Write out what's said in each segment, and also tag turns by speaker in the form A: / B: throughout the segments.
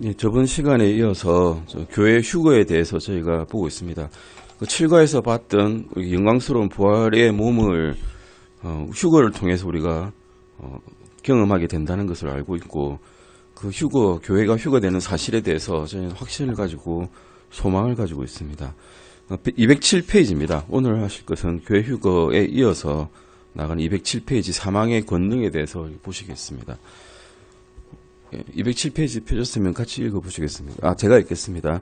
A: 예, 저번 시간에 이어서 교회 휴거에 대해서 저희가 보고 있습니다. 그 7과에서 봤던 영광스러운 부활의 몸을 휴거를 통해서 우리가 경험하게 된다는 것을 알고 있고, 그 휴거, 교회가 휴거되는 사실에 대해서 저희는 확신을 가지고 소망을 가지고 있습니다. 207페이지입니다. 오늘 하실 것은 교회 휴거에 이어서 나가는 207페이지 사망의 권능에 대해서 보시겠습니다. 207페이지 펴졌으면 같이 읽어보시겠습니다. 제가 읽겠습니다.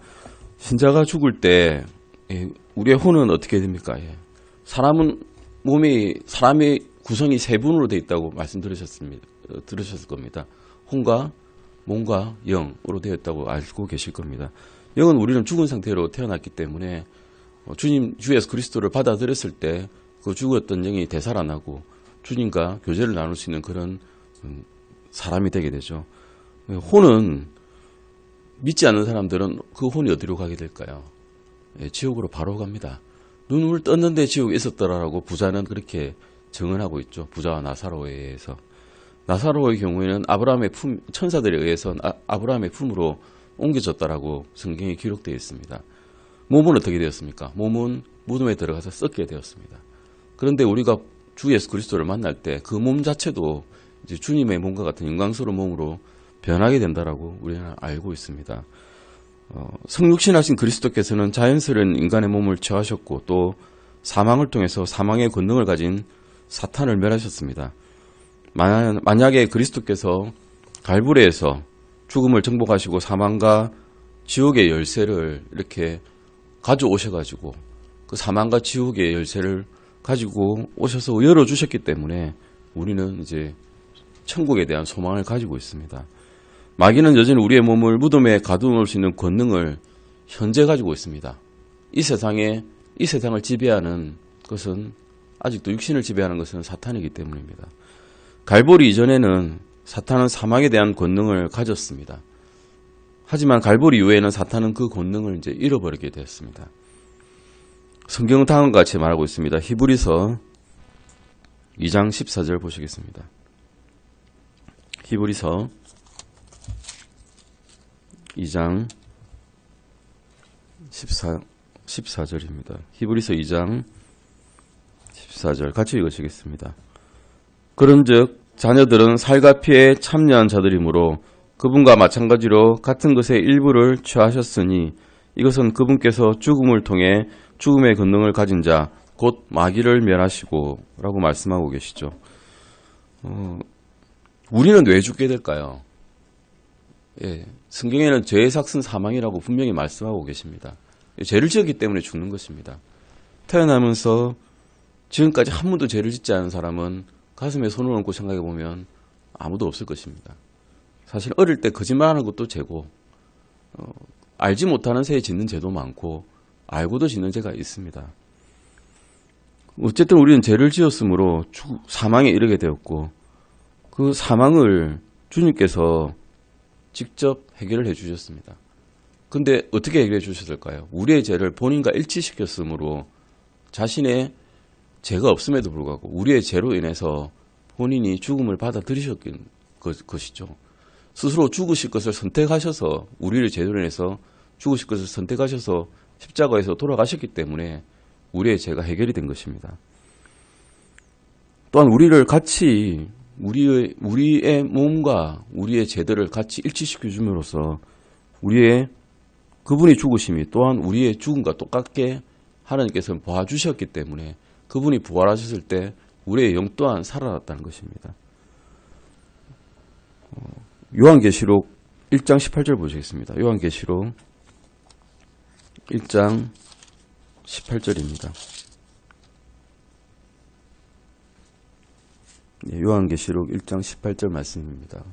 A: 신자가 죽을 때 우리의 혼은 어떻게 됩니까? 사람의 구성이 세 분으로 되어 있다고 들으셨을 겁니다. 혼과 몸과 영으로 되어 있다고 알고 계실 겁니다. 영은 우리는 죽은 상태로 태어났기 때문에 주님 주 예수 그리스도를 받아들였을 때 그 죽었던 영이 되살아나고 주님과 교제를 나눌 수 있는 그런 사람이 되게 되죠. 혼은 믿지 않는 사람들은 그 혼이 어디로 가게 될까요? 지옥으로 바로 갑니다. 눈을 떴는데 지옥에 있었더라라고 부자는 그렇게 증언하고 있죠. 부자와 나사로에 의해서. 나사로의 경우에는 아브라함의 천사들에 의해서 아브라함의 품으로 옮겨졌다라고 성경에 기록되어 있습니다. 몸은 어떻게 되었습니까? 몸은 무덤에 들어가서 썩게 되었습니다. 그런데 우리가 주 예수 그리스도를 만날 때 그 몸 자체도 이제 주님의 몸과 같은 영광스러운 몸으로 변하게 된다라고 우리는 알고 있습니다. 성육신하신 그리스도께서는 자연스러운 인간의 몸을 취하셨고 또 사망을 통해서 사망의 권능을 가진 사탄을 멸하셨습니다. 만약에 그리스도께서 갈보리에서 죽음을 정복하시고 사망과 지옥의 열쇠를 이렇게 가져오셔가지고 그 사망과 지옥의 열쇠를 가지고 오셔서 열어주셨기 때문에 우리는 이제 천국에 대한 소망을 가지고 있습니다. 마귀는 여전히 우리의 몸을 무덤에 가두어놓을 수 있는 권능을 현재 가지고 있습니다. 이 세상을 지배하는 것은, 아직도 육신을 지배하는 것은 사탄이기 때문입니다. 갈보리 이전에는 사탄은 사망에 대한 권능을 가졌습니다. 하지만 갈보리 이후에는 사탄은 그 권능을 이제 잃어버리게 되었습니다. 성경은 다음과 같이 말하고 있습니다. 히브리서 2장 14절 보시겠습니다. 히브리서 2장 14절입니다. 히브리서 2장 14절 같이 읽으시겠습니다. 그런즉 자녀들은 살과 피에 참여한 자들이므로 그분과 마찬가지로 같은 것의 일부를 취하셨으니 이것은 그분께서 죽음을 통해 죽음의 권능을 가진 자 곧 마귀를 멸하시고 라고 말씀하고 계시죠. 우리는 왜 죽게 될까요? 성경에는 죄의 삭은 사망이라고 분명히 말씀하고 계십니다. 죄를 지었기 때문에 죽는 것입니다. 태어나면서 지금까지 한 번도 죄를 짓지 않은 사람은 가슴에 손을 얹고 생각해 보면 아무도 없을 것입니다. 사실 어릴 때 거짓말하는 것도 죄고, 알지 못하는 새에 짓는 죄도 많고 알고도 짓는 죄가 있습니다. 어쨌든 우리는 죄를 지었으므로 사망에 이르게 되었고, 그 사망을 주님께서 직접 해결을 해 주셨습니다. 근데 어떻게 해결해 주셨을까요? 우리의 죄를 본인과 일치시켰으므로 자신의 죄가 없음에도 불구하고 우리의 죄로 인해서 본인이 죽음을 받아들이셨던 것이죠. 스스로 죽으실 것을 선택하셔서, 우리를 죄로 인해서 죽으실 것을 선택하셔서 십자가에서 돌아가셨기 때문에 우리의 죄가 해결이 된 것입니다. 또한 우리를 같이 우리의 몸과 우리의 죄들을 같이 일치시켜 줌으로써 그분이 죽으심이 또한 우리의 죽음과 똑같게 하나님께서 봐주셨기 때문에 그분이 부활하셨을 때 우리의 영 또한 살아났다는 것입니다. 요한계시록 1장 18절 보시겠습니다. 요한계시록 1장 18절입니다. 요한계시록 1장 18절 말씀입니다.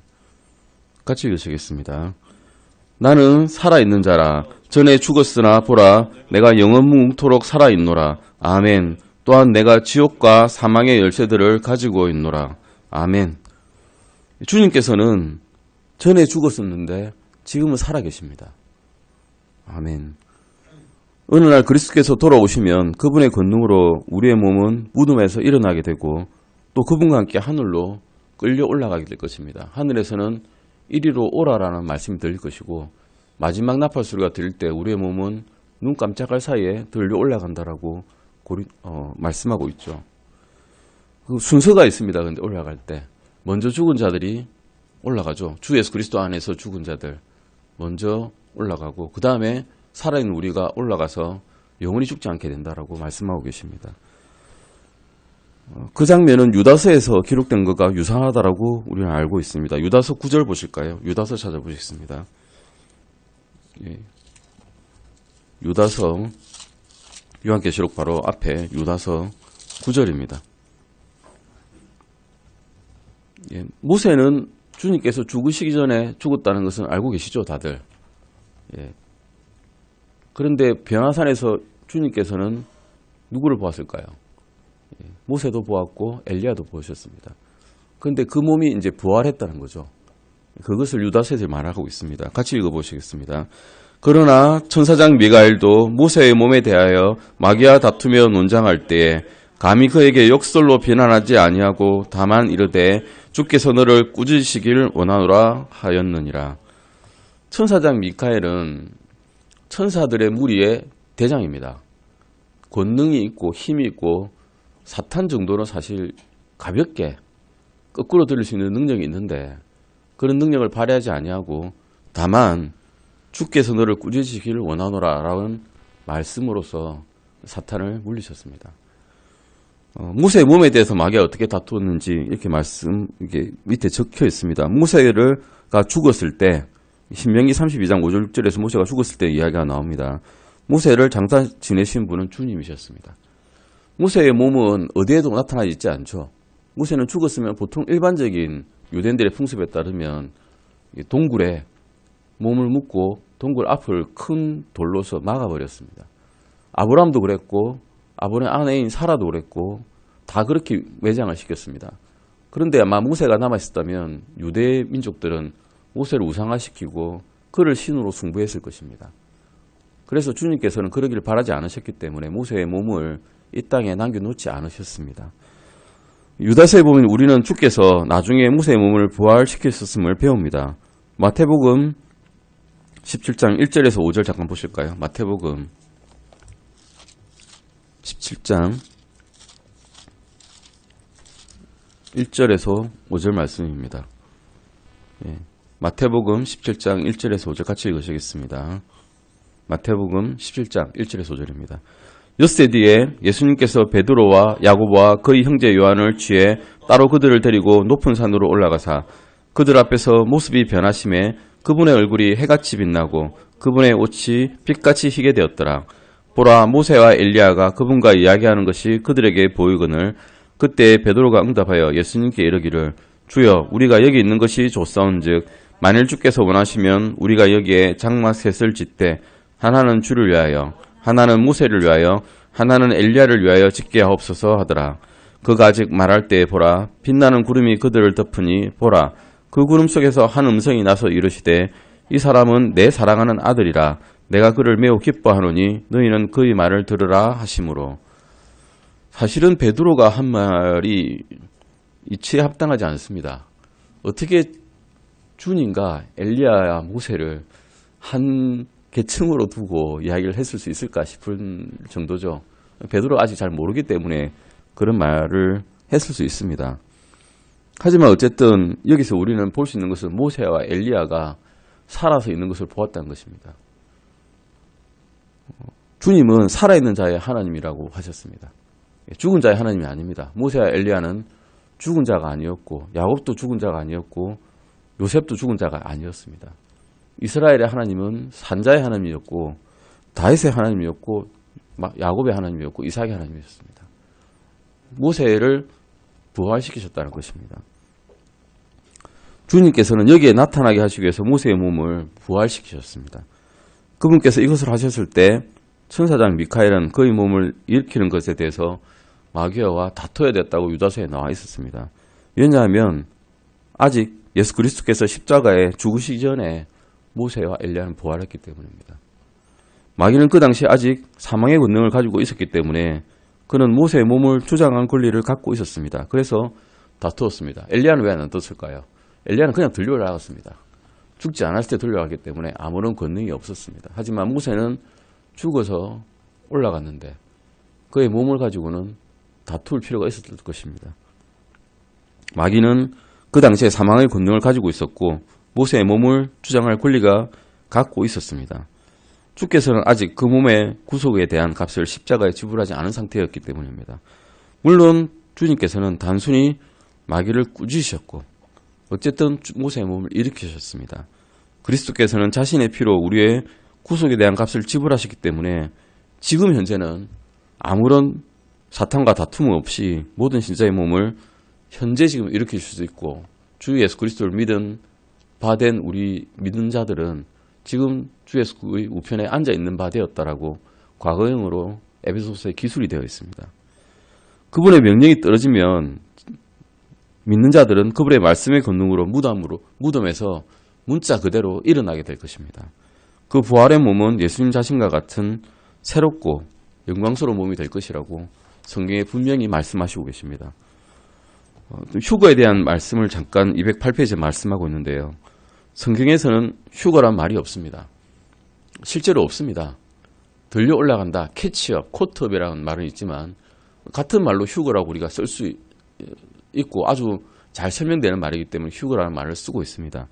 A: 같이 읽으시겠습니다. 나는 살아있는 자라. 전에 죽었으나 보라, 내가 영원무궁토록 살아있노라. 아멘. 또한 내가 지옥과 사망의 열쇠들을 가지고 있노라. 아멘. 주님께서는 전에 죽었었는데 지금은 살아계십니다. 아멘. 어느 날 그리스도께서 돌아오시면 그분의 권능으로 우리의 몸은 무덤에서 일어나게 되고 또 그분과 함께 하늘로 끌려 올라가게 될 것입니다. 하늘에서는 이리로 오라라는 말씀이 들릴 것이고 마지막 나팔 소리가 들릴 때 우리의 몸은 눈 깜짝할 사이에 들려 올라간다라고 말씀하고 있죠. 그 순서가 있습니다. 근데 올라갈 때 먼저 죽은 자들이 올라가죠. 주 예수 그리스도 안에서 죽은 자들 먼저 올라가고 그 다음에 살아있는 우리가 올라가서 영원히 죽지 않게 된다라고 말씀하고 계십니다. 그 장면은 유다서에서 기록된 것과 유사하다라고 우리는 알고 있습니다. 유다서 9절 보실까요? 유다서 찾아보시겠습니다. 예. 유다서 요한계시록 바로 앞에 유다서 9절입니다. 예. 모세는 주님께서 죽으시기 전에 죽었다는 것은 알고 계시죠, 다들. 예. 그런데 변화산에서 주님께서는 누구를 보았을까요? 예. 모세도 보았고 엘리야도 보셨습니다. 그런데 그 몸이 이제 부활했다는 거죠. 그것을 유다서에서 말하고 있습니다. 같이 읽어보시겠습니다. 그러나 천사장 미가엘도 모세의 몸에 대하여 마귀와 다투며 논장할 때에 감히 그에게 역설로 비난하지 아니하고 다만 이르되 주께서 너를 꾸짖으시길 원하노라 하였느니라. 천사장 미카엘은 천사들의 무리의 대장입니다. 권능이 있고 힘이 있고 사탄 정도는 사실 가볍게 거꾸로 들릴 수 있는 능력이 있는데 그런 능력을 발휘하지 아니하고 다만 주께서 너를 꾸짖으시기를 원하노라 라는 말씀으로서 사탄을 물리셨습니다. 모세의 몸에 대해서 마귀가 어떻게 다투었는지 이렇게 이게 밑에 적혀 있습니다. 모세가 죽었을 때 신명기 32장 5절 6절에서 모세가 죽었을 때 이야기가 나옵니다. 모세를 장사 지내신 분은 주님이셨습니다. 모세의 몸은 어디에도 나타나지 있지 않죠. 모세는 죽었으면 보통 일반적인 유대인들의 풍습에 따르면 동굴에 몸을 묻고 동굴 앞을 큰 돌로서 막아버렸습니다. 아브라함도 그랬고 아브라함의 아내인 사라도 그랬고 다 그렇게 매장을 시켰습니다. 그런데 아마 모세가 남아있었다면 유대 민족들은 모세를 우상화시키고 그를 신으로 숭배했을 것입니다. 그래서 주님께서는 그러기를 바라지 않으셨기 때문에 모세의 몸을 이 땅에 남겨놓지 않으셨습니다. 유다서에 보면 우리는 주께서 나중에 모세의 몸을 부활시켰음을 배웁니다. 마태복음 17장 1절에서 5절 잠깐 보실까요? 마태복음 17장 1절에서 5절 말씀입니다. 예. 마태복음 17장 1절에서 5절 같이 읽으시겠습니다. 마태복음 17장 1절에서 5절입니다. 엿새 뒤에 예수님께서 베드로와 야고보와 그의 형제 요한을 취해 따로 그들을 데리고 높은 산으로 올라가사 그들 앞에서 모습이 변하심에 그분의 얼굴이 해같이 빛나고 그분의 옷이 빛같이 희게 되었더라. 보라, 모세와 엘리야가 그분과 이야기하는 것이 그들에게 보이거늘 그때 베드로가 응답하여 예수님께 이르기를 주여, 우리가 여기 있는 것이 좋사온즉 만일 주께서 원하시면 우리가 여기에 장막 셋을 짓되 하나는 주를 위하여 하나는 모세를 위하여 하나는 엘리야를 위하여 짓게 하옵소서 하더라. 그가 아직 말할 때에 보라, 빛나는 구름이 그들을 덮으니 보라, 그 구름 속에서 한 음성이 나서 이르시되 이 사람은 내 사랑하는 아들이라 내가 그를 매우 기뻐하노니 너희는 그의 말을 들으라 하시므로. 사실은 베드로가 한 말이 이치에 합당하지 않습니다. 어떻게 주님과 엘리야와 모세를 한 계층으로 두고 이야기를 했을 수 있을까 싶은 정도죠. 베드로가 아직 잘 모르기 때문에 그런 말을 했을 수 있습니다. 하지만 어쨌든 여기서 우리는 볼 수 있는 것은 모세와 엘리야가 살아서 있는 것을 보았다는 것입니다. 주님은 살아있는 자의 하나님이라고 하셨습니다. 죽은 자의 하나님이 아닙니다. 모세와 엘리야는 죽은 자가 아니었고 야곱도 죽은 자가 아니었고 요셉도 죽은 자가 아니었습니다. 이스라엘의 하나님은 산자의 하나님이었고 다윗의 하나님이었고 야곱의 하나님이었고 이삭의 하나님이었습니다. 모세를 부활시키셨다는 것입니다. 주님께서는 여기에 나타나게 하시기 위해서 모세의 몸을 부활시키셨습니다. 그분께서 이것을 하셨을 때 천사장 미카엘은 그의 몸을 일으키는 것에 대해서 마귀와 다퉈야 됐다고 유다서에 나와 있었습니다. 왜냐하면 아직 예수 그리스도께서 십자가에 죽으시기 전에 모세와 엘리야는 부활했기 때문입니다. 마귀는 그 당시 아직 사망의 권능을 가지고 있었기 때문에 그는 모세의 몸을 주장한 권리를 갖고 있었습니다. 그래서 다투었습니다. 엘리야는 왜 안 떴을까요? 엘리야는 그냥 들려 나갔습니다. 죽지 않았을 때 돌려가기 때문에 아무런 권능이 없었습니다. 하지만 모세는 죽어서 올라갔는데 그의 몸을 가지고는 다툴 필요가 있었을 것입니다. 마귀는 그 당시에 사망의 권능을 가지고 있었고 모세의 몸을 주장할 권리가 갖고 있었습니다. 주께서는 아직 그 몸의 구속에 대한 값을 십자가에 지불하지 않은 상태였기 때문입니다. 물론 주님께서는 단순히 마귀를 꾸짖으셨고 어쨌든 모세의 몸을 일으키셨습니다. 그리스도께서는 자신의 피로 우리의 구속에 대한 값을 지불하셨기 때문에 지금 현재는 아무런 사탄과 다툼 없이 모든 신자의 몸을 현재 지금 일으킬 수도 있고 주 예수 그리스도를 믿은 바된 우리 믿는 자들은 지금 주 예수의 우편에 앉아 있는 바 되었다라고 과거형으로 에베소서에 기술이 되어 있습니다. 그분의 명령이 떨어지면 믿는 자들은 그분의 말씀의 권능으로 무덤에서 문자 그대로 일어나게 될 것입니다. 그 부활의 몸은 예수님 자신과 같은 새롭고 영광스러운 몸이 될 것이라고 성경에 분명히 말씀하시고 계십니다. 휴거에 대한 말씀을 잠깐 208페이지에 말씀하고 있는데요. 성경에서는 휴거란 말이 없습니다. 실제로 없습니다. 들려 올라간다, 캐치업, 코트업이라는 말은 있지만 같은 말로 휴거라고 우리가 쓸 수 있고 아주 잘 설명되는 말이기 때문에 휴거라는 말을 쓰고 있습니다.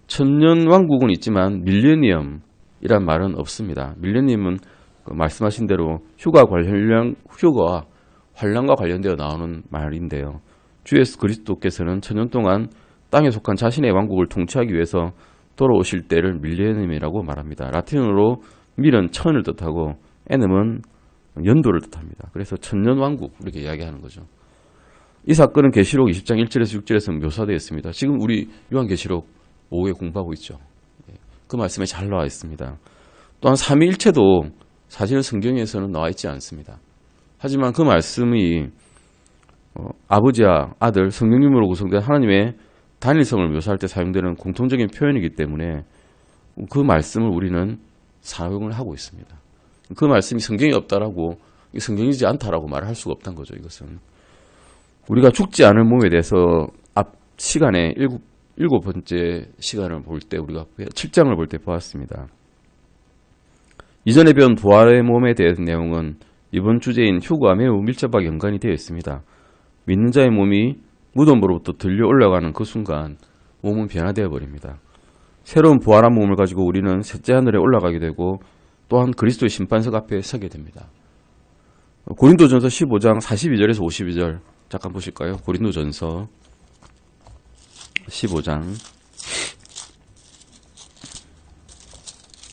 A: 천년왕국은 있지만 밀레니엄이란 말은 없습니다. 밀레니엄은 말씀하신 대로 휴거와 환란과 관련되어 나오는 말인데요. 주 예수 그리스도께서는 천년 동안 땅에 속한 자신의 왕국을 통치하기 위해서 돌아오실 때를 밀레니엄이라고 말합니다. 라틴어로 밀은 천을 뜻하고 에넴은 연도를 뜻합니다. 그래서 천년왕국 이렇게 이야기하는 거죠. 이 사건은 계시록 20장 1절에서 6절에서 묘사되어 있습니다. 지금 우리 요한계시록 오후에 공부하고 있죠. 그 말씀에 잘 나와 있습니다. 또한 삼위일체도 사실은 성경에서는 나와 있지 않습니다. 하지만 그 말씀이 아버지와 아들, 성령님으로 구성된 하나님의 단일성을 묘사할 때 사용되는 공통적인 표현이기 때문에 그 말씀을 우리는 사용을 하고 있습니다. 그 말씀이 성경에 없다라고 성경이지 않다라고 말할 수가 없다는 거죠. 이것은 우리가 죽지 않을 몸에 대해서 앞 시간에 일곱 번째 시간을 볼 때 우리가 7장을 볼 때 보았습니다. 이전에 배운 부활의 몸에 대한 내용은 이번 주제인 휴거와 매우 밀접하게 연관이 되어 있습니다. 믿는 자의 몸이 무덤으로부터 들려 올라가는 그 순간 몸은 변화되어 버립니다. 새로운 부활한 몸을 가지고 우리는 셋째 하늘에 올라가게 되고 또한 그리스도의 심판석 앞에 서게 됩니다. 고린도전서 15장 42절에서 52절 잠깐 보실까요? 고린도전서 15장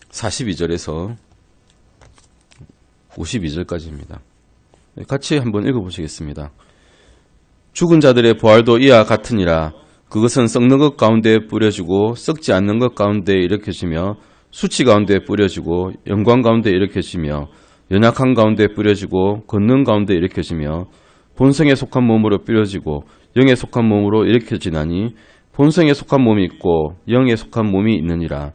A: 42절에서 52절까지입니다. 같이 한번 읽어보시겠습니다. 죽은 자들의 부활도 이와 같으니라. 그것은 썩는 것 가운데 뿌려지고 썩지 않는 것 가운데 일으켜지며 수치 가운데 뿌려지고 영광 가운데 일으켜지며 연약한 가운데 뿌려지고 권능 가운데 일으켜지며 본성에 속한 몸으로 뿌려지고 영에 속한 몸으로 일으켜지나니 본성에 속한 몸이 있고 영에 속한 몸이 있느니라.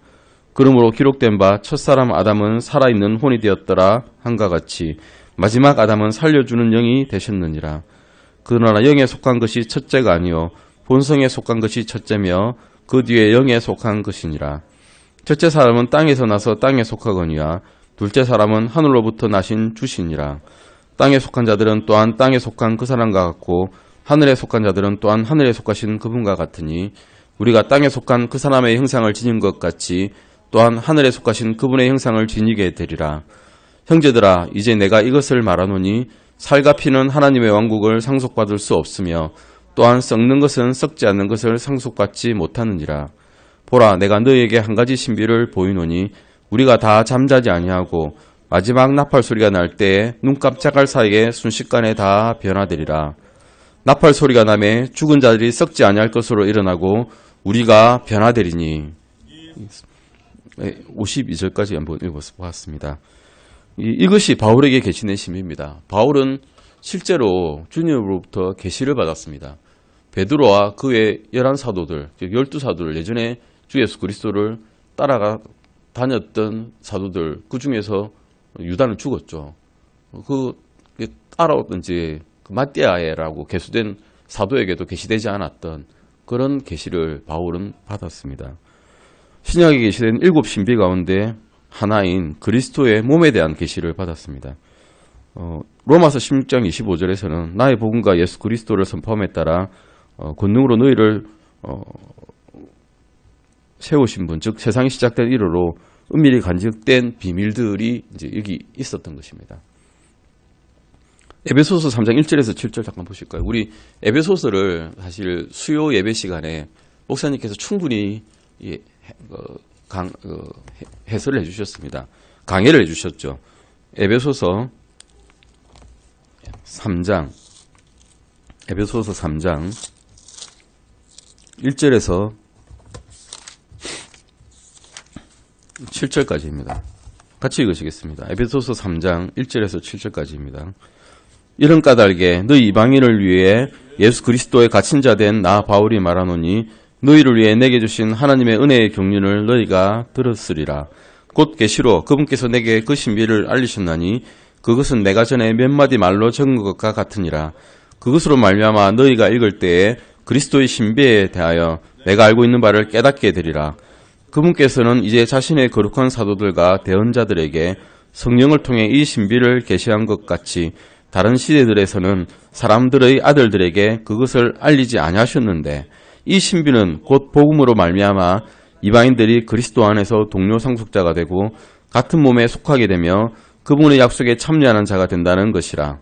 A: 그러므로 기록된 바 첫사람 아담은 살아있는 혼이 되었더라 한과 같이 마지막 아담은 살려주는 영이 되셨느니라. 그러나 영에 속한 것이 첫째가 아니요 본성에 속한 것이 첫째며 그 뒤에 영에 속한 것이니라. 첫째 사람은 땅에서 나서 땅에 속하거니와 둘째 사람은 하늘로부터 나신 주시니라. 땅에 속한 자들은 또한 땅에 속한 그 사람과 같고 하늘에 속한 자들은 또한 하늘에 속하신 그분과 같으니 우리가 땅에 속한 그 사람의 형상을 지닌 것 같이 또한 하늘에 속하신 그분의 형상을 지니게 되리라. 형제들아 이제 내가 이것을 말하노니 살과 피는 하나님의 왕국을 상속받을 수 없으며 또한 썩는 것은 썩지 않는 것을 상속받지 못하느니라. 보라 내가 너희에게 한 가지 신비를 보이노니 우리가 다 잠자지 아니하고 마지막 나팔 소리가 날 때에 눈 깜짝할 사이에 순식간에 다 변화되리라. 나팔 소리가 나매 죽은 자들이 썩지 아니할 것으로 일어나고 우리가 변화되리니. 52절까지 한번 읽어보았습니다. 이것이 바울에게 계시는 신비입니다. 바울은 실제로 주님으로부터 계시를 받았습니다. 베드로와 그의 11사도들, 12사도들, 예전에 주 예수 그리스도를 따라가 다녔던 사도들, 그 중에서 유다는 죽었죠. 그 따라오던 이제 마띠아에라고 계수된 사도에게도 계시되지 않았던 그런 계시를 바울은 받았습니다. 신약에 계시된 7 신비 가운데 하나인 그리스도의 몸에 대한 계시를 받았습니다. 로마서 16장 25절에서는 나의 복음과 예수 그리스도를 선포함에 따라 권능으로 너희를 세우신 분, 즉 세상이 시작된 이후로 은밀히 간직된 비밀들이 이제 여기 있었던 것입니다. 에베소서 3장 1절에서 7절 잠깐 보실까요? 우리 에베소서를 사실 수요 예배 시간에 목사님께서 충분히 해설을 해주셨습니다. 강해를 해주셨죠. 에베소서 3장 1절에서 7절까지입니다. 같이 읽으시겠습니다. 에베소서 3장 1절에서 7절까지입니다. 이런 까닭에 너희 이방인을 위해 예수 그리스도의 갇힌 자 된 나 바울이 말하노니 너희를 위해 내게 주신 하나님의 은혜의 경륜을 너희가 들었으리라. 곧 계시로 그분께서 내게 그 신비를 알리셨나니 그것은 내가 전에 몇 마디 말로 적은 것과 같으니라. 그것으로 말미암아 너희가 읽을 때에 그리스도의 신비에 대하여 내가 알고 있는 바를 깨닫게 되리라. 그분께서는 이제 자신의 거룩한 사도들과 대언자들에게 성령을 통해 이 신비를 계시한 것 같이 다른 시대들에서는 사람들의 아들들에게 그것을 알리지 아니하셨는데 이 신비는 곧 복음으로 말미암아 이방인들이 그리스도 안에서 동료 상속자가 되고 같은 몸에 속하게 되며 그분의 약속에 참여하는 자가 된다는 것이라.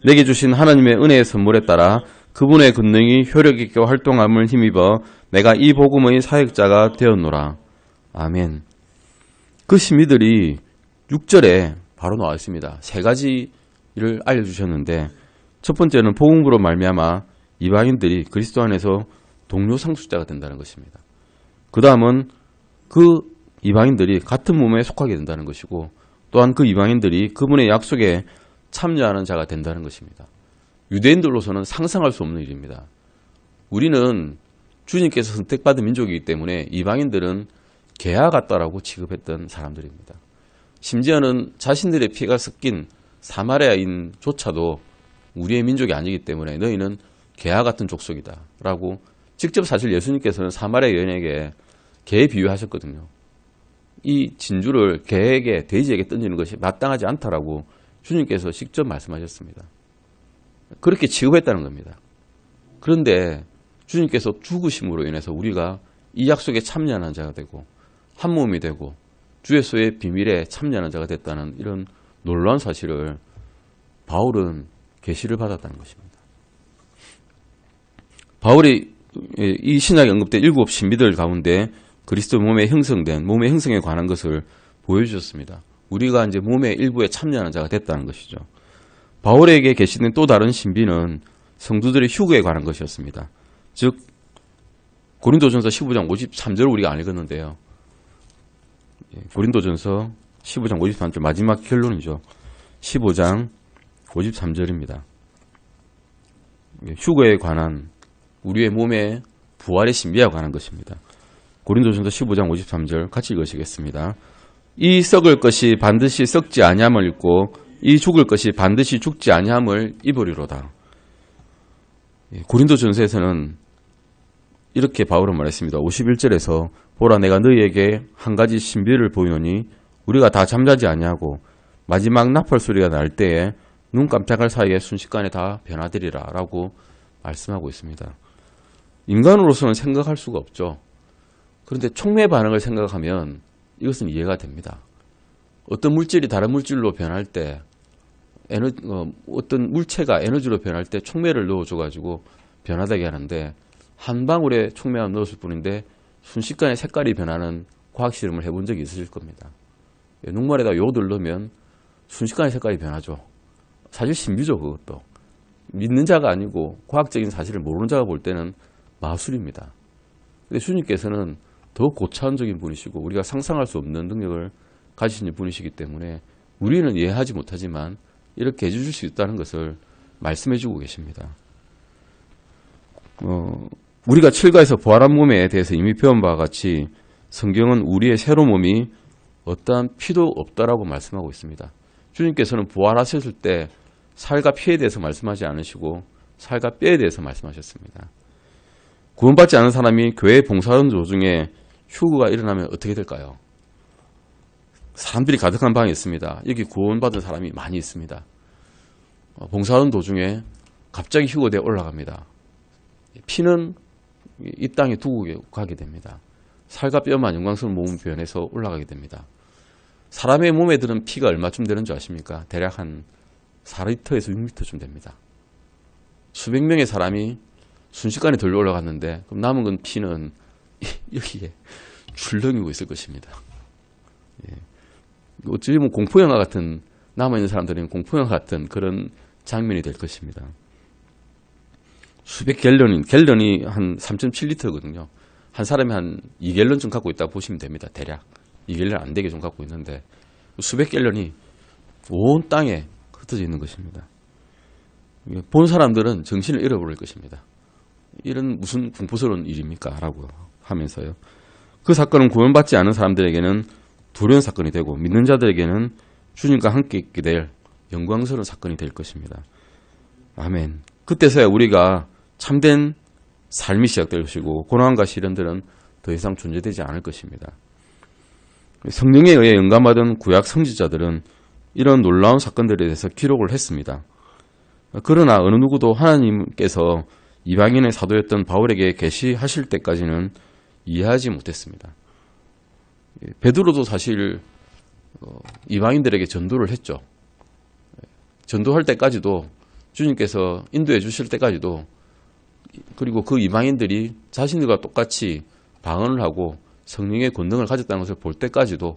A: 내게 주신 하나님의 은혜의 선물에 따라 그분의 권능이 효력 있게 활동함을 힘입어 내가 이 복음의 사역자가 되었노라. 아멘. 그 신비들이 6절에 바로 나와 있습니다. 세 가지를 알려주셨는데 첫 번째는 복음으로 말미암아 이방인들이 그리스도 안에서 동료 상속자가 된다는 것입니다. 그 다음은 그 이방인들이 같은 몸에 속하게 된다는 것이고 또한 그 이방인들이 그분의 약속에 참여하는 자가 된다는 것입니다. 유대인들로서는 상상할 수 없는 일입니다. 우리는 주님께서 선택받은 민족이기 때문에 이방인들은 개와 같다라고 취급했던 사람들입니다. 심지어는 자신들의 피가 섞인 사마리아인조차도 우리의 민족이 아니기 때문에 너희는 개와 같은 족속이다 라고 직접 사실 예수님께서는 사마리아 여인에게 개에 비유하셨거든요. 이 진주를 개에게 돼지에게 던지는 것이 마땅하지 않다라고 주님께서 직접 말씀하셨습니다. 그렇게 취급했다는 겁니다. 그런데 주님께서 죽으심으로 인해서 우리가 이 약속에 참여하는 자가 되고 한 몸이 되고 주 예수의 비밀에 참여하는 자가 됐다는 이런 놀라운 사실을 바울은 계시를 받았다는 것입니다. 바울이 이 신약에 언급된 7 신비들 가운데 그리스도 몸의 형성에 관한 것을 보여주셨습니다. 우리가 이제 몸의 일부에 참여하는 자가 됐다는 것이죠. 바울에게 계시된 또 다른 신비는 성도들의 휴거에 관한 것이었습니다. 즉 고린도전서 15장 53절을 우리가 안 읽었는데요. 고린도전서 15장 53절 마지막 결론이죠. 15장 53절입니다. 휴거에 관한 우리의 몸의 부활의 신비에 관한 것입니다. 고린도전서 15장 53절 같이 읽으시겠습니다. 이 썩을 것이 반드시 썩지 아니함을 입고 이 죽을 것이 반드시 죽지 아니함을 입으리로다. 고린도전서에서는 이렇게 바울은 말했습니다. 51절에서 보라 내가 너희에게 한 가지 신비를 보이노니 우리가 다 잠자지 아니하고 마지막 나팔 소리가 날 때에 눈 깜짝할 사이에 순식간에 다 변화되리라 라고 말씀하고 있습니다. 인간으로서는 생각할 수가 없죠. 그런데 촉매 반응을 생각하면 이것은 이해가 됩니다. 어떤 물질이 다른 물질로 변할 때 어떤 물체가 에너지로 변할 때 촉매를 넣어줘가지고 변화되게 하는데 한 방울의 촉매만 넣었을 뿐인데 순식간에 색깔이 변하는 과학 실험을 해본 적이 있으실 겁니다. 녹말에다 요od을 넣으면 순식간에 색깔이 변하죠. 사실 신비죠. 그것도. 믿는 자가 아니고 과학적인 사실을 모르는 자가 볼 때는 마술입니다. 근데 주님께서는 더 고차원적인 분이시고 우리가 상상할 수 없는 능력을 가지신 분이시기 때문에 우리는 이해하지 못하지만 이렇게 해주실 수 있다는 것을 말씀해주고 계십니다. 우리가 7가에서 부활한 몸에 대해서 이미 배운 바와 같이 성경은 우리의 새로운 몸이 어떠한 피도 없다라고 말씀하고 있습니다. 주님께서는 부활하셨을 때 살과 피에 대해서 말씀하지 않으시고 살과 뼈에 대해서 말씀하셨습니다. 구원받지 않은 사람이 교회 봉사하는 도중에 휴거가 일어나면 어떻게 될까요? 사람들이 가득한 방이 있습니다. 여기 구원받은 사람이 많이 있습니다. 봉사하는 도중에 갑자기 휴거대에 올라갑니다. 피는 이 땅에 두고 가게 됩니다. 살과 뼈만 영광스러운 몸 변해서 올라가게 됩니다. 사람의 몸에 드는 피가 얼마쯤 되는 줄 아십니까? 대략 한 4리터에서 6리터쯤 됩니다. 수백 명의 사람이 순식간에 들려 올라갔는데 그럼 남은 건 피는 여기에 출렁이고 있을 것입니다. 예. 어찌 보면 공포영화 같은, 남아있는 사람들은 공포영화 같은 그런 장면이 될 것입니다. 수백 갤런이 한 3.7리터거든요. 한 사람이 한 2갤런쯤 갖고 있다고 보시면 됩니다. 대략 2갤런 안 되게 좀 갖고 있는데 수백 갤런이 온 땅에 흩어져 있는 것입니다. 본 사람들은 정신을 잃어버릴 것입니다. 이런 무슨 공포스러운 일입니까? 라고 하면서요. 그 사건은 구원받지 않은 사람들에게는 두려운 사건이 되고 믿는 자들에게는 주님과 함께 있게 될 영광스러운 사건이 될 것입니다. 아멘. 그때서야 우리가 참된 삶이 시작될 것이고 고난과 시련들은 더 이상 존재되지 않을 것입니다. 성령에 의해 영감받은 구약 선지자들은 이런 놀라운 사건들에 대해서 기록을 했습니다. 그러나 어느 누구도 하나님께서 이방인의 사도였던 바울에게 계시하실 때까지는 이해하지 못했습니다. 베드로도 사실 이방인들에게 전도를 했죠. 전도할 때까지도 주님께서 인도해 주실 때까지도 그리고 그 이방인들이 자신들과 똑같이 방언을 하고 성령의 권능을 가졌다는 것을 볼 때까지도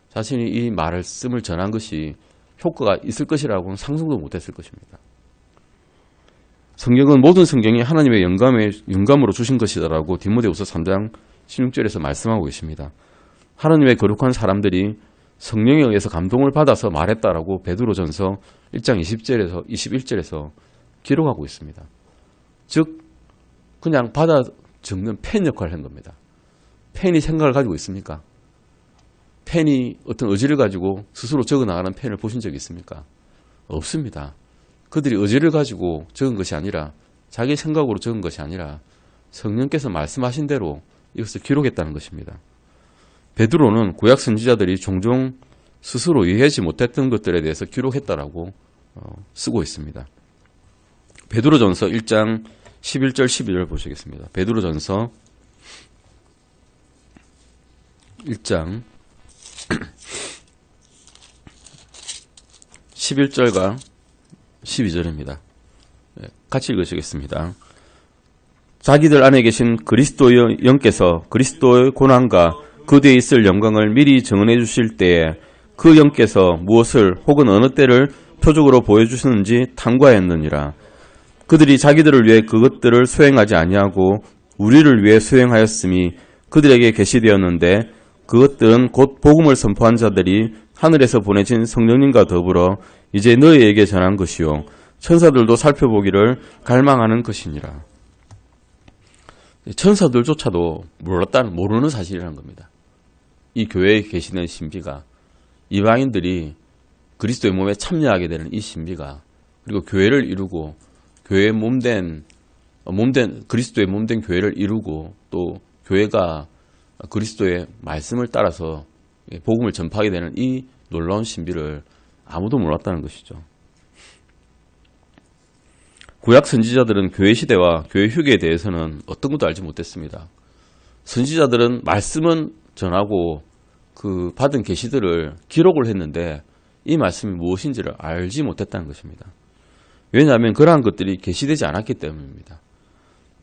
A: 자신이 이 말씀을 전한 것이 효과가 있을 것이라고는 상상도 못했을 것입니다. 성경은 모든 성경이 하나님의 영감으로 주신 것이다라고 디모데후서 3장 16절에서 말씀하고 계십니다. 하나님의 거룩한 사람들이 성령에 의해서 감동을 받아서 말했다라고 베드로전서 1장 20절에서 21절에서 기록하고 있습니다. 즉 그냥 받아 적는 펜 역할을 한 겁니다. 펜이 생각을 가지고 있습니까? 펜이 어떤 의지를 가지고 스스로 적어나가는 펜을 보신 적이 있습니까? 없습니다. 그들이 의지를 가지고 적은 것이 아니라 자기 생각으로 적은 것이 아니라 성령께서 말씀하신 대로 이것을 기록했다는 것입니다. 베드로는 구약 선지자들이 종종 스스로 이해하지 못했던 것들에 대해서 기록했다라고 쓰고 있습니다. 베드로전서 1장 11절 12절 보시겠습니다. 베드로전서 1장 11절과 12절입니다. 같이 읽으시겠습니다. 자기들 안에 계신 그리스도의 영께서 그리스도의 고난과 그 뒤에 있을 영광을 미리 증언해 주실 때에 그 영께서 무엇을 혹은 어느 때를 표적으로 보여주시는지 탐구하였느니라. 그들이 자기들을 위해 그것들을 수행하지 아니하고 우리를 위해 수행하였음이 그들에게 계시되었는데 그것들은 곧 복음을 선포한 자들이 하늘에서 보내진 성령님과 더불어 이제 너희에게 전한 것이요 천사들도 살펴보기를 갈망하는 것이니라. 천사들조차도 모르는 사실이라는 겁니다. 이 교회에 계시는 신비가 이방인들이 그리스도의 몸에 참여하게 되는 이 신비가 그리고 교회를 이루고 교회의 몸된 그리스도의 몸된 교회를 이루고 또 교회가 그리스도의 말씀을 따라서 복음을 전파하게 되는 이 놀라운 신비를 아무도 몰랐다는 것이죠. 구약 선지자들은 교회 시대와 교회 휴게에 대해서는 어떤 것도 알지 못했습니다. 선지자들은 말씀은 전하고 그 받은 계시들을 기록을 했는데 이 말씀이 무엇인지를 알지 못했다는 것입니다. 왜냐하면 그러한 것들이 계시되지 않았기 때문입니다.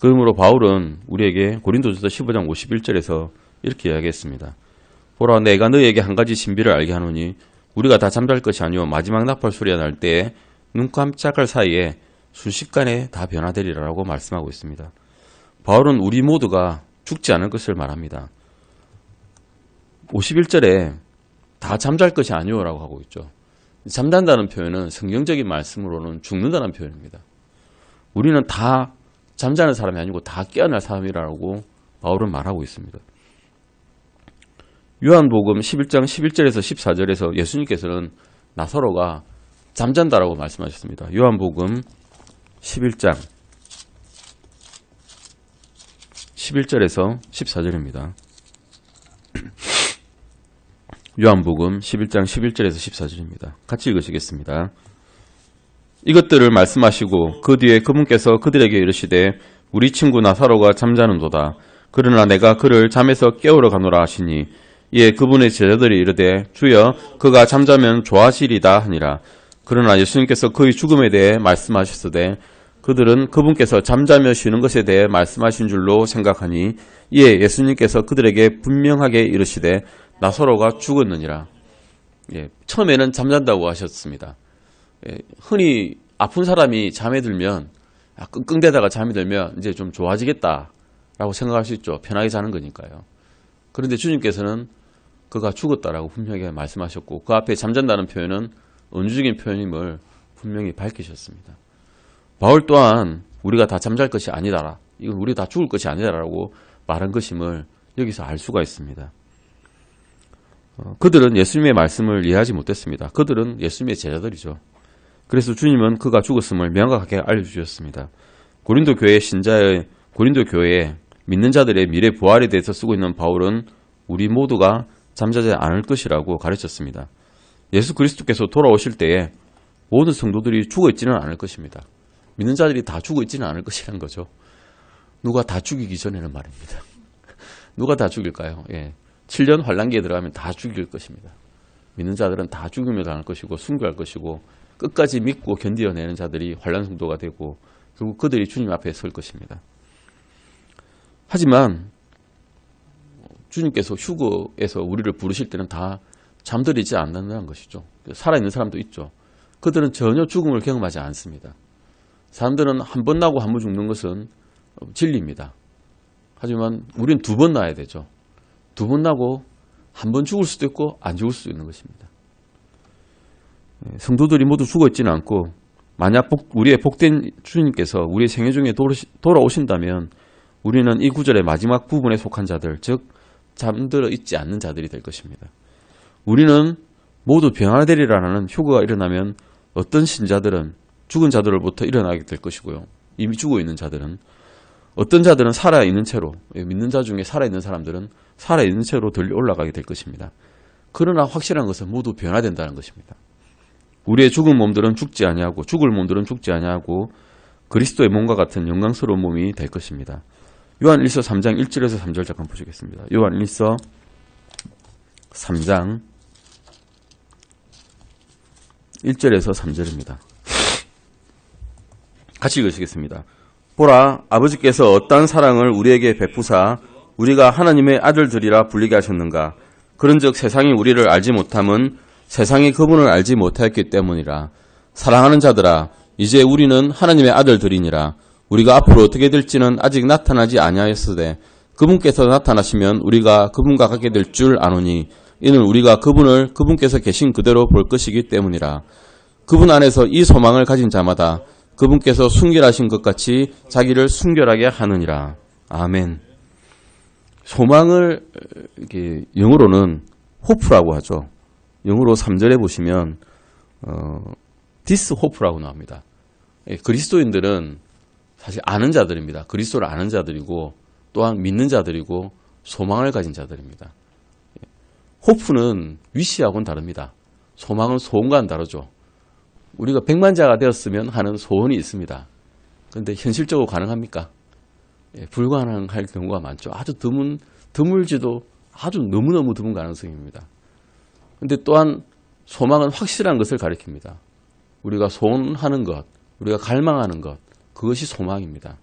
A: 그러므로 바울은 우리에게 고린도전서 15장 51절에서 이렇게 이야기했습니다. 보라, 내가 너희에게 한 가지 신비를 알게 하노니 우리가 다 잠잘 것이 아니오 마지막 나팔 소리가 날 때에 눈 깜짝할 사이에 순식간에 다 변화되리라고 말씀하고 있습니다. 바울은 우리 모두가 죽지 않을 것을 말합니다. 51절에 다 잠잘 것이 아니오라고 하고 있죠. 잠잔다는 표현은 성경적인 말씀으로는 죽는다는 표현입니다. 우리는 다 잠자는 사람이 아니고 다 깨어날 사람이라고 바울은 말하고 있습니다. 요한복음 11장 11절에서 14절에서 예수님께서는 나사로가 잠잔다라고 말씀하셨습니다. 요한복음 11장 11절에서 14절입니다. 요한복음 11장 11절에서 14절입니다. 같이 읽으시겠습니다. 이것들을 말씀하시고 그 뒤에 그분께서 그들에게 이르시되 우리 친구 나사로가 잠자는도다. 그러나 내가 그를 잠에서 깨우러 가노라 하시니 이에 그분의 제자들이 이르되 주여 그가 잠자면 좋아하시리다 하니라. 그러나 예수님께서 그의 죽음에 대해 말씀하셨으되 그들은 그분께서 잠자며 쉬는 것에 대해 말씀하신 줄로 생각하니 이에 예수님께서 그들에게 분명하게 이르시되 나사로가 죽었느니라. 처음에는 잠잔다고 하셨습니다. 흔히 아픈 사람이 잠에 들면 끙끙대다가 잠이 들면 이제 좀 좋아지겠다라고 생각할 수 있죠. 편하게 자는 거니까요. 그런데 주님께서는 그가 죽었다라고 분명하게 말씀하셨고 그 앞에 잠잔다는 표현은 은유적인 표현임을 분명히 밝히셨습니다. 바울 또한 우리가 다 잠잘 것이 아니다라. 이건 우리 다 죽을 것이 아니다라고 말한 것임을 여기서 알 수가 있습니다. 그들은 예수님의 말씀을 이해하지 못했습니다. 그들은 예수님의 제자들이죠. 그래서 주님은 그가 죽었음을 명확하게 알려주셨습니다. 고린도 교회에 믿는 자들의 미래 부활에 대해서 쓰고 있는 바울은 우리 모두가 잠자지 않을 것이라고 가르쳤습니다. 예수 그리스도께서 돌아오실 때에 모든 성도들이 죽어 있지는 않을 것입니다. 믿는 자들이 다 죽어 있지는 않을 것이라는 거죠. 누가 다 죽이기 전에는 말입니다. 누가 다 죽일까요? 7년 환란기에 들어가면 다 죽일 것입니다. 믿는 자들은 다 죽임을 당할 것이고 순교할 것이고 끝까지 믿고 견디어내는 자들이 환란 성도가 되고 결국 그들이 주님 앞에 설 것입니다. 하지만 주님께서 휴거에서 우리를 부르실 때는 다 잠들이지 않는다는 것이죠. 살아있는 사람도 있죠. 그들은 전혀 죽음을 경험하지 않습니다. 사람들은 한 번 나고 한 번 죽는 것은 진리입니다. 하지만 우리는 두 번 나야 되죠. 두 번 나고 한 번 죽을 수도 있고 안 죽을 수도 있는 것입니다. 성도들이 모두 죽어 있지는 않고 만약 우리의 복된 주님께서 우리의 생애 중에 돌아오신다면 우리는 이 구절의 마지막 부분에 속한 자들, 즉 잠들어 있지 않는 자들이 될 것입니다. 우리는 모두 변화되리라는 휴거가 일어나면 어떤 신자들은 죽은 자들로부터 일어나게 될 것이고요. 이미 죽어 있는 자들은 어떤 자들은 살아있는 채로 믿는 자 중에 살아있는 사람들은 살아있는 채로 들려 올라가게 될 것입니다. 그러나 확실한 것은 모두 변화된다는 것입니다. 우리의 죽은 몸들은 죽지 아니하고 죽을 몸들은 죽지 아니하고 그리스도의 몸과 같은 영광스러운 몸이 될 것입니다. 요한일서 3장 1절에서 3절 잠깐 보시겠습니다. 요한일서 3장 1절에서 3절입니다. 같이 읽으시겠습니다. 보라, 아버지께서 어떠한 사랑을 우리에게 베푸사 우리가 하나님의 아들들이라 불리게 하셨는가. 그런즉 세상이 우리를 알지 못함은 세상이 그분을 알지 못하였기 때문이라. 사랑하는 자들아, 이제 우리는 하나님의 아들들이니라. 우리가 앞으로 어떻게 될지는 아직 나타나지 아니하였으되 그분께서 나타나시면 우리가 그분과 같게 될 줄 아노니 이는 우리가 그분을 그분께서 계신 그대로 볼 것이기 때문이라. 그분 안에서 이 소망을 가진 자마다 그분께서 순결하신 것 같이 자기를 순결하게 하느니라. 아멘. 소망을 영어로는 호프라고 하죠. 영어로 3절에 보시면 this hope라고 나옵니다. 그리스도인들은 사실 아는 자들입니다. 그리스도를 아는 자들이고 또한 믿는 자들이고 소망을 가진 자들입니다. 호프는 위시하고는 다릅니다. 소망은 소원과는 다르죠. 우리가 백만자가 되었으면 하는 소원이 있습니다. 그런데 현실적으로 가능합니까? 불가능할 경우가 많죠. 아주 드물지도 아주 너무너무 드문 가능성입니다. 그런데 또한 소망은 확실한 것을 가리킵니다. 우리가 소원하는 것, 우리가 갈망하는 것, 그것이 소망입니다.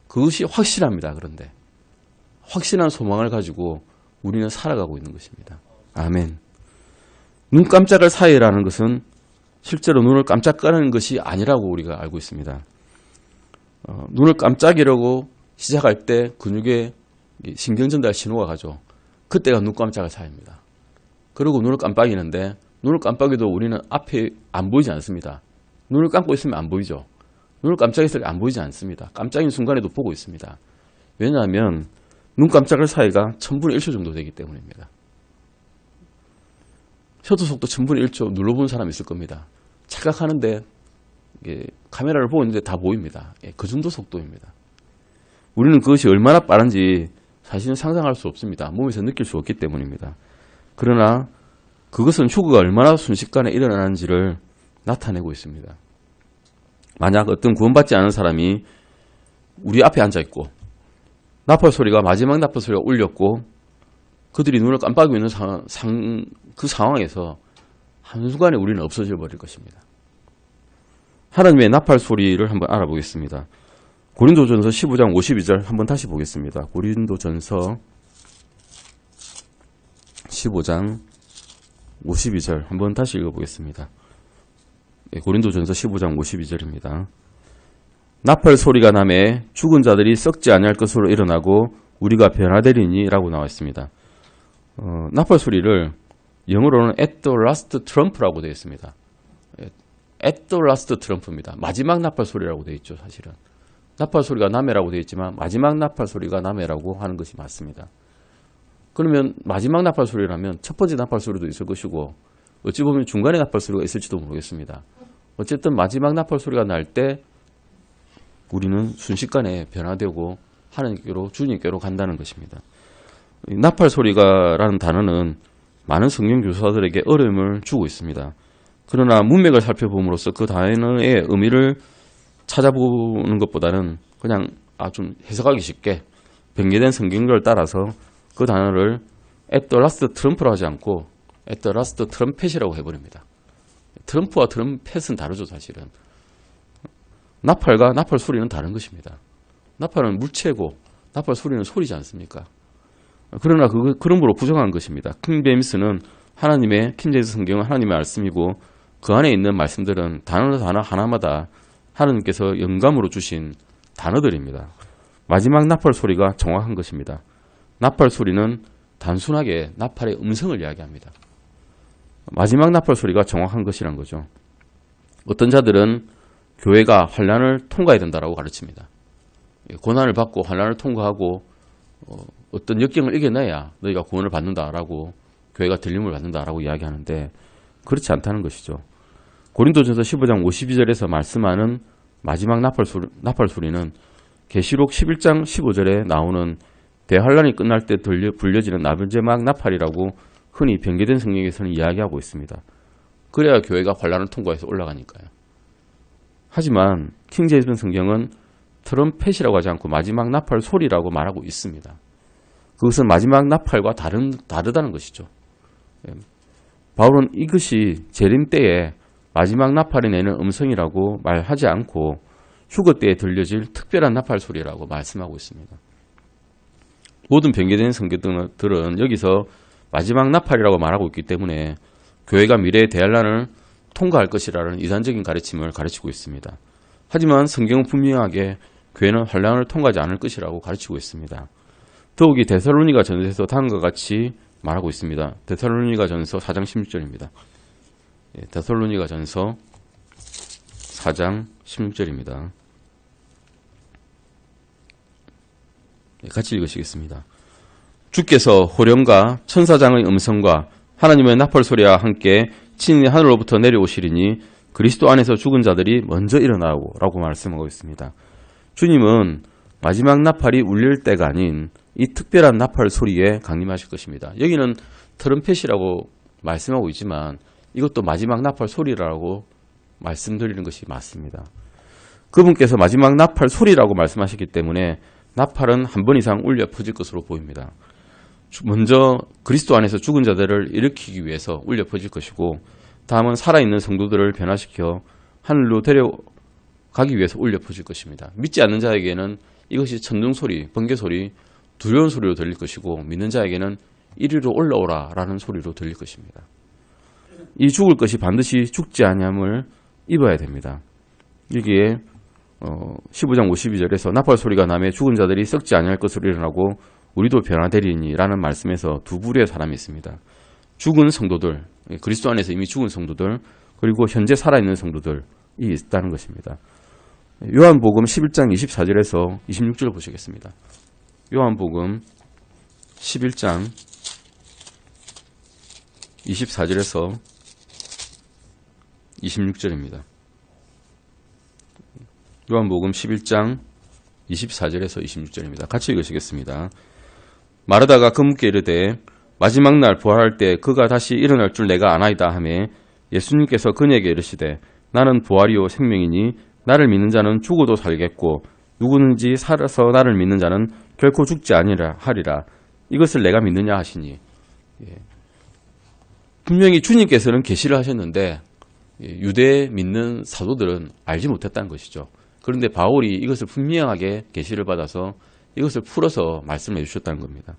A: 그것이 확실합니다. 그런데 확실한 소망을 가지고 우리는 살아가고 있는 것입니다. 아멘. 눈 깜짝할 사이라는 것은 실제로 눈을 깜짝하는 것이 아니라고 우리가 알고 있습니다. 눈을 깜짝이라고 시작할 때 근육에 신경전달 신호가 가죠. 그때가 눈 깜짝할 사이입니다. 그리고 눈을 깜빡이는데 눈을 깜빡여도 우리는 앞에 안 보이지 않습니다. 눈을 감고 있으면 안 보이죠. 눈을 깜짝했을 때 안 보이지 않습니다. 깜짝인 순간에도 보고 있습니다. 왜냐하면 눈 깜짝할 사이가 1000분의 1초 정도 되기 때문입니다. 셔터 속도 1000분의 1초 눌러본 사람 있을 겁니다. 착각하는데 카메라를 보고 있는데 다 보입니다. 그 정도 속도입니다. 우리는 그것이 얼마나 빠른지 사실은 상상할 수 없습니다. 몸에서 느낄 수 없기 때문입니다. 그러나 그것은 휴거가 얼마나 순식간에 일어나는지를 나타내고 있습니다. 만약 어떤 구원받지 않은 사람이 우리 앞에 앉아있고 나팔 소리가 마지막 나팔 소리가 울렸고 그들이 눈을 깜빡이고 있는 그 상황에서 한순간에 우리는 없어져 버릴 것입니다. 하나님의 나팔 소리를 한번 알아보겠습니다. 고린도전서 15장 52절 한번 다시 보겠습니다. 고린도전서 15장 52절 한번 다시 읽어보겠습니다. 고린도전서 15장 52절입니다. 나팔 소리가 나매 죽은 자들이 썩지 아니할 것으로 일어나고 우리가 변화되리니 라고 나와 있습니다. 나팔 소리를 영어로는 at the last trump라고 되어 있습니다. at the last trump입니다. 마지막 나팔 소리라고 되어 있죠. 사실은 나팔 소리가 나매라고 되어 있지만 마지막 나팔 소리가 나매라고 하는 것이 맞습니다. 그러면 마지막 나팔 소리라면 첫 번째 나팔 소리도 있을 것이고 어찌 보면 중간에 나팔 소리가 있을지도 모르겠습니다. 어쨌든 마지막 나팔 소리가 날 때 우리는 순식간에 변화되고 하나님께로 주님께로 간다는 것입니다. 나팔 소리가라는 단어는 많은 성경 교사들에게 어려움을 주고 있습니다. 그러나 문맥을 살펴봄으로써 그 단어의 의미를 찾아보는 것보다는 그냥 좀 해석하기 쉽게 변개된 성경을 따라서 그 단어를 at the last trump라고 하지 않고 at the last trumpet이라고 해버립니다. 트럼프와 트럼펫은 다르죠. 사실은 나팔과 나팔 소리는 다른 것입니다. 나팔은 물체고 나팔 소리는 소리지 않습니까? 그러나 그러므로 부정한 것입니다. 킹제임스는 킹제임스 성경은 하나님의 말씀이고 그 안에 있는 말씀들은 단어 하나마다 하나님께서 영감으로 주신 단어들입니다. 마지막 나팔 소리가 정확한 것입니다. 나팔 소리는 단순하게 나팔의 음성을 이야기합니다. 마지막 나팔 소리가 정확한 것이란 거죠. 어떤 자들은 교회가 환난을 통과해야 된다고 가르칩니다. 고난을 받고 환난을 통과하고 어떤 역경을 이겨내야 너희가 구원을 받는다라고 교회가 들림을 받는다라고 이야기하는데 그렇지 않다는 것이죠. 고린도전서 15장 52절에서 말씀하는 마지막 나팔 소리는 계시록 11장 15절에 나오는 대환란이 끝날 때 불려지는 마지막 나팔이라고 흔히 변개된 성경에서는 이야기하고 있습니다. 그래야 교회가 환란을 통과해서 올라가니까요. 하지만 킹제임스 성경은 트럼펫이라고 하지 않고 마지막 나팔 소리라고 말하고 있습니다. 그것은 마지막 나팔과 다르다는 것이죠. 바울은 이것이 재림 때에 마지막 나팔이 내는 음성이라고 말하지 않고 휴거 때에 들려질 특별한 나팔 소리라고 말씀하고 있습니다. 모든 변개된 성경들은 여기서 마지막 나팔이라고 말하고 있기 때문에 교회가 미래의 대환란을 통과할 것이라는 이단적인 가르침을 가르치고 있습니다. 하지만 성경은 분명하게 교회는 환란을 통과하지 않을 것이라고 가르치고 있습니다. 더욱이 데살로니가 전서에서 다음과 같이 말하고 있습니다. 데살로니가 전서 4장 16절입니다. 데살로니가 전서 4장 16절입니다. 같이 읽으시겠습니다. 주께서 호령과 천사장의 음성과 하나님의 나팔 소리와 함께 친히 하늘로부터 내려오시리니 그리스도 안에서 죽은 자들이 먼저 일어나고 라고 말씀하고 있습니다. 주님은 마지막 나팔이 울릴 때가 아닌 이 특별한 나팔 소리에 강림하실 것입니다. 여기는 트럼펫이라고 말씀하고 있지만 이것도 마지막 나팔 소리라고 말씀드리는 것이 맞습니다. 그분께서 마지막 나팔 소리라고 말씀하셨기 때문에 나팔은 한 번 이상 울려 퍼질 것으로 보입니다. 먼저 그리스도 안에서 죽은 자들을 일으키기 위해서 울려 퍼질 것이고 다음은 살아있는 성도들을 변화시켜 하늘로 데려가기 위해서 울려 퍼질 것입니다. 믿지 않는 자에게는 이것이 천둥소리, 번개소리, 두려운 소리로 들릴 것이고 믿는 자에게는 이리로 올라오라 라는 소리로 들릴 것입니다. 이 죽을 것이 반드시 죽지 아니함을 입어야 됩니다. 여기에 15장 52절에서 나팔 소리가 나매 죽은 자들이 썩지 아니할 것으로 일어나고 우리도 변화되리니 라는 말씀에서 두 부류의 사람이 있습니다. 죽은 성도들, 그리스도 안에서 이미 죽은 성도들, 그리고 현재 살아있는 성도들이 있다는 것입니다. 요한복음 11장 24절에서 26절을 보시겠습니다. 요한복음 11장 24절에서 26절입니다. 요한복음 11장 24절에서 26절입니다. 같이 읽으시겠습니다. 마르다가 그분께 이르되 마지막 날 부활할 때 그가 다시 일어날 줄 내가 아나이다 하매 예수님께서 그에게 이르시되 나는 부활이요 생명이니 나를 믿는 자는 죽어도 살겠고 누구든지 살아서 나를 믿는 자는 결코 죽지 아니라 하리라. 이것을 내가 믿느냐 하시니. 분명히 주님께서는 계시를 하셨는데 유대 믿는 사도들은 알지 못했다는 것이죠. 그런데 바울이 이것을 분명하게 계시를 받아서 이것을 풀어서 말씀해 주셨다는 겁니다.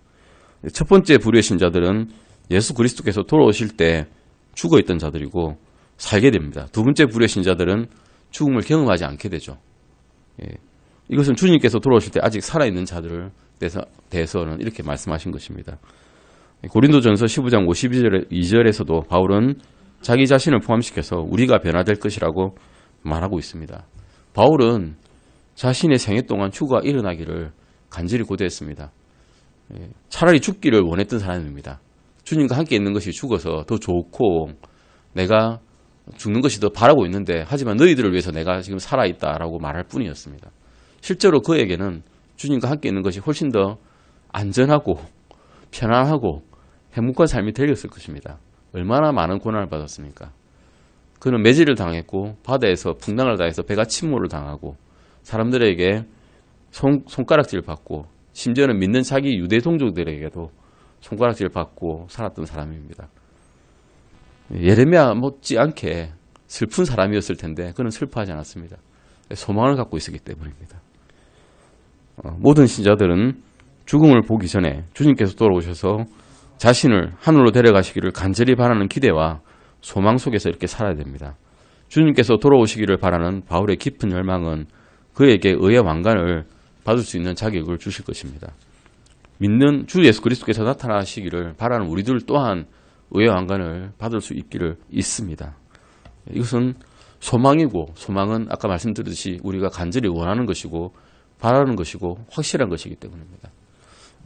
A: 첫 번째 부류의 신자들은 예수 그리스도께서 돌아오실 때 죽어있던 자들이고 살게 됩니다. 두 번째 부류의 신자들은 죽음을 경험하지 않게 되죠. 이것은 주님께서 돌아오실 때 아직 살아있는 자들을 대해서는 이렇게 말씀하신 것입니다. 고린도전서 15장 52절에서도 바울은 자기 자신을 포함시켜서 우리가 변화될 것이라고 말하고 있습니다. 바울은 자신의 생애 동안 추구가 일어나기를 간절히 고대했습니다. 차라리 죽기를 원했던 사람입니다. 주님과 함께 있는 것이 죽어서 더 좋고 내가 죽는 것이 더 바라고 있는데 하지만 너희들을 위해서 내가 지금 살아있다라고 말할 뿐이었습니다. 실제로 그에게는 주님과 함께 있는 것이 훨씬 더 안전하고 편안하고 행복한 삶이 되었을 것입니다. 얼마나 많은 고난을 받았습니까? 그는 매질을 당했고 바다에서 풍랑을 당해서 배가 침몰을 당하고 사람들에게 손가락질을 받고 심지어는 믿는 자기 유대 동족들에게도 손가락질을 받고 살았던 사람입니다. 예레미야 못지않게 슬픈 사람이었을 텐데 그는 슬퍼하지 않았습니다. 소망을 갖고 있었기 때문입니다. 모든 신자들은 죽음을 보기 전에 주님께서 돌아오셔서 자신을 하늘로 데려가시기를 간절히 바라는 기대와 소망 속에서 이렇게 살아야 됩니다. 주님께서 돌아오시기를 바라는 바울의 깊은 열망은 그에게 의의 왕관을 받을 수 있는 자격을 주실 것입니다. 믿는 주 예수 그리스도께서 나타나시기를 바라는 우리들 또한 의의 왕관을 받을 수 있습니다. 이것은 소망이고 소망은 아까 말씀드렸듯이 우리가 간절히 원하는 것이고 바라는 것이고 확실한 것이기 때문입니다.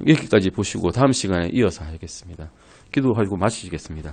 A: 여기까지 보시고 다음 시간에 이어서 하겠습니다. 기도하고 마치겠습니다.